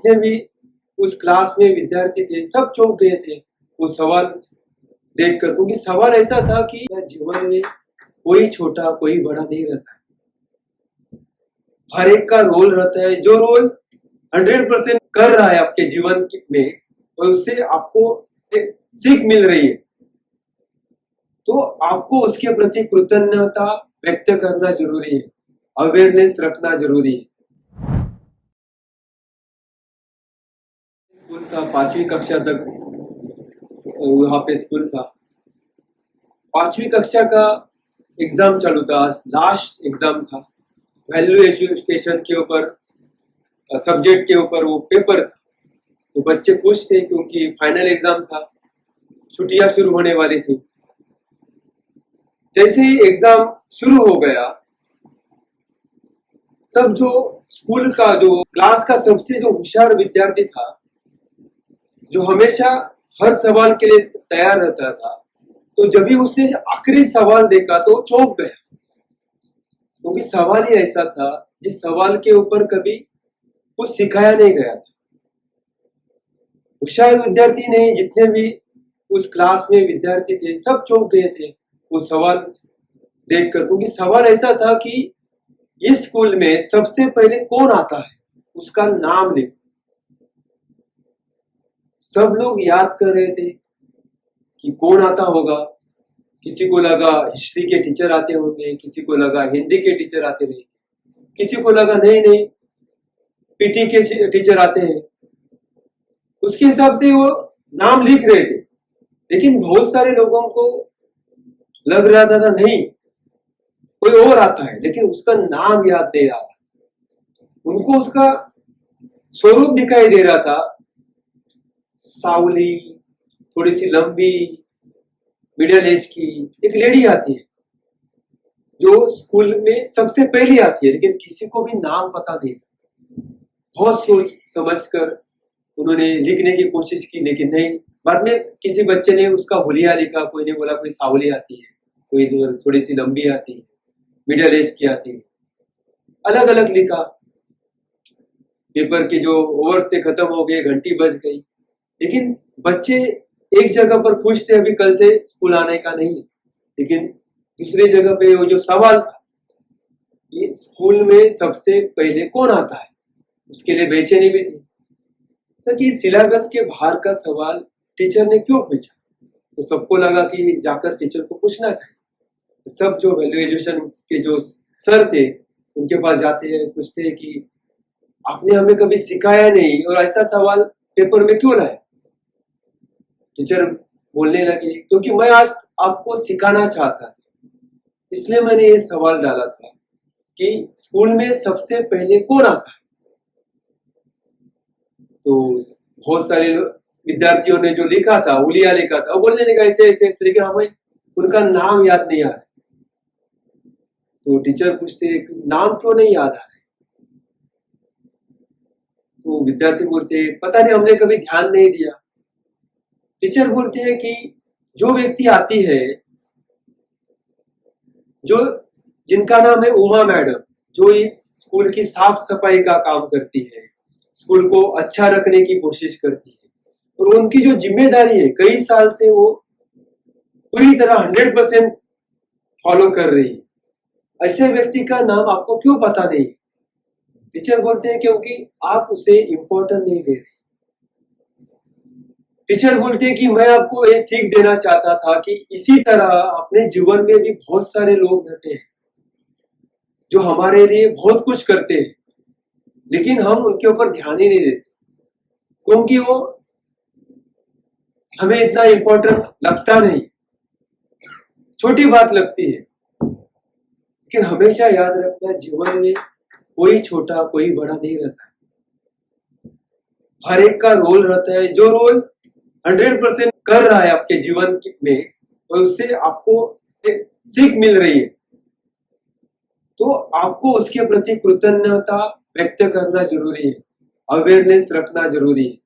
जितने भी उस क्लास में विद्यार्थी थे सब चौंक गए थे वो सवाल देखकर, क्योंकि सवाल ऐसा था कि जीवन में कोई छोटा कोई बड़ा नहीं रहता, हर एक का रोल रहता है। जो रोल 100% कर रहा है आपके जीवन में और उससे आपको एक सीख मिल रही है, तो आपको उसके प्रति कृतज्ञता व्यक्त करना जरूरी है, अवेयरनेस रखना जरूरी है। स्कूल था, 5वीं कक्षा तक वहां पे स्कूल था। 5वीं कक्षा का एग्जाम चालू था, लास्ट एग्जाम था, वैल्यू एजुकेशन के ऊपर, सब्जेक्ट के ऊपर वो पेपर था। तो बच्चे खुश थे क्योंकि फाइनल एग्जाम था, छुट्टियां शुरू होने वाली थी। जैसे ही एग्जाम शुरू हो गया तब जो स्कूल का जो क्लास का सबसे जो होशियार विद्यार्थी था, जो हमेशा हर सवाल के लिए तैयार रहता था, तो जब भी उसने आखिरी सवाल देखा तो वो चौंक गया, क्योंकि सवाल ही ऐसा था जिस सवाल के ऊपर कभी कुछ सिखाया नहीं गया था। होशियार विद्यार्थी नहीं, जितने भी उस क्लास में विद्यार्थी थे सब चौंक गए थे वो सवाल देखकर, क्योंकि सवाल ऐसा था कि इस स्कूल में सबसे पहले कौन आता है, उसका नाम लिखो। सब लोग याद कर रहे थे कि कौन आता होगा। किसी को लगा हिस्ट्री के टीचर आते होंगे, किसी को लगा हिंदी के टीचर आते नहीं, किसी को लगा नहीं नहीं पीटी के टीचर आते हैं। उसके हिसाब से वो नाम लिख रहे थे, लेकिन बहुत सारे लोगों को लग रहा था नहीं कोई और आता है, लेकिन उसका नाम याद नहीं आ रहा। उनको उसका स्वरूप दिखाई दे रहा था, सावली, थोड़ी सी लंबी, मिडिल एज की एक लेडी आती है जो स्कूल में सबसे पहली आती है, लेकिन किसी को भी नाम पता नहीं था। बहुत सोच समझकर उन्होंने लिखने की कोशिश की, लेकिन नहीं। बाद में किसी बच्चे ने उसका हुलिया लिखा, कोई ने बोला कोई सावली आती है, कोई थोड़ी सी लंबी आती है, मिडिल एज की आती है, अलग अलग लिखा। पेपर के जो ओवर से खत्म हो गए, घंटी बज गई, लेकिन बच्चे एक जगह पर खुश थे अभी कल से स्कूल आने का नहीं है, लेकिन दूसरी जगह पे वो जो सवाल था ये स्कूल में सबसे पहले कौन आता है, उसके लिए बेचैनी भी थी। तो कि सिलेबस के बाहर का सवाल टीचर ने क्यों पूछा, तो सबको लगा कि जाकर टीचर को पूछना चाहिए। सब जो वैल्यू एजुकेशन के जो सर थे उनके पास जाते हैं, पूछते हैं कि आपने हमें कभी सिखाया नहीं और ऐसा सवाल पेपर में क्यों लाया। टीचर बोलने लगे क्योंकि मैं आज आपको सिखाना चाहता था, इसलिए मैंने ये सवाल डाला था कि स्कूल में सबसे पहले कौन आता है। तो बहुत सारे विद्यार्थियों ने जो लिखा था, उलिया लिखा था, वो बोलने लगा ऐसे ऐसे ऐसे, लेकिन हमें उनका नाम याद नहीं आ रहा। तो टीचर पूछते नाम क्यों नहीं याद आ रहा है, तो विद्यार्थी बोलते पता नहीं, हमने कभी ध्यान नहीं दिया। टीचर बोलते हैं कि जो व्यक्ति आती है, जो जिनका नाम है उमा मैडम, जो इस स्कूल की साफ सफाई का काम करती है, स्कूल को अच्छा रखने की कोशिश करती है, और उनकी जो जिम्मेदारी है कई साल से वो पूरी तरह 100% फॉलो कर रही है, ऐसे व्यक्ति का नाम आपको क्यों पता नहीं। टीचर बोलते हैं क्योंकि आप उसे इंपॉर्टेंट नहीं दे रहे। टीचर बोलते हैं कि मैं आपको ये सीख देना चाहता था कि इसी तरह अपने जीवन में भी बहुत सारे लोग रहते हैं जो हमारे लिए बहुत कुछ करते हैं, लेकिन हम उनके ऊपर ध्यान ही नहीं देते, क्योंकि वो हमें इतना इंपॉर्टेंट लगता नहीं, छोटी बात लगती है। लेकिन हमेशा याद रखना, जीवन में कोई छोटा कोई बड़ा नहीं रहता, हर एक का रोल रहता है। जो रोल 100% कर रहा है आपके जीवन में और उससे आपको एक सीख मिल रही है, तो आपको उसके प्रति कृतज्ञता व्यक्त करना जरूरी है, अवेयरनेस रखना जरूरी है।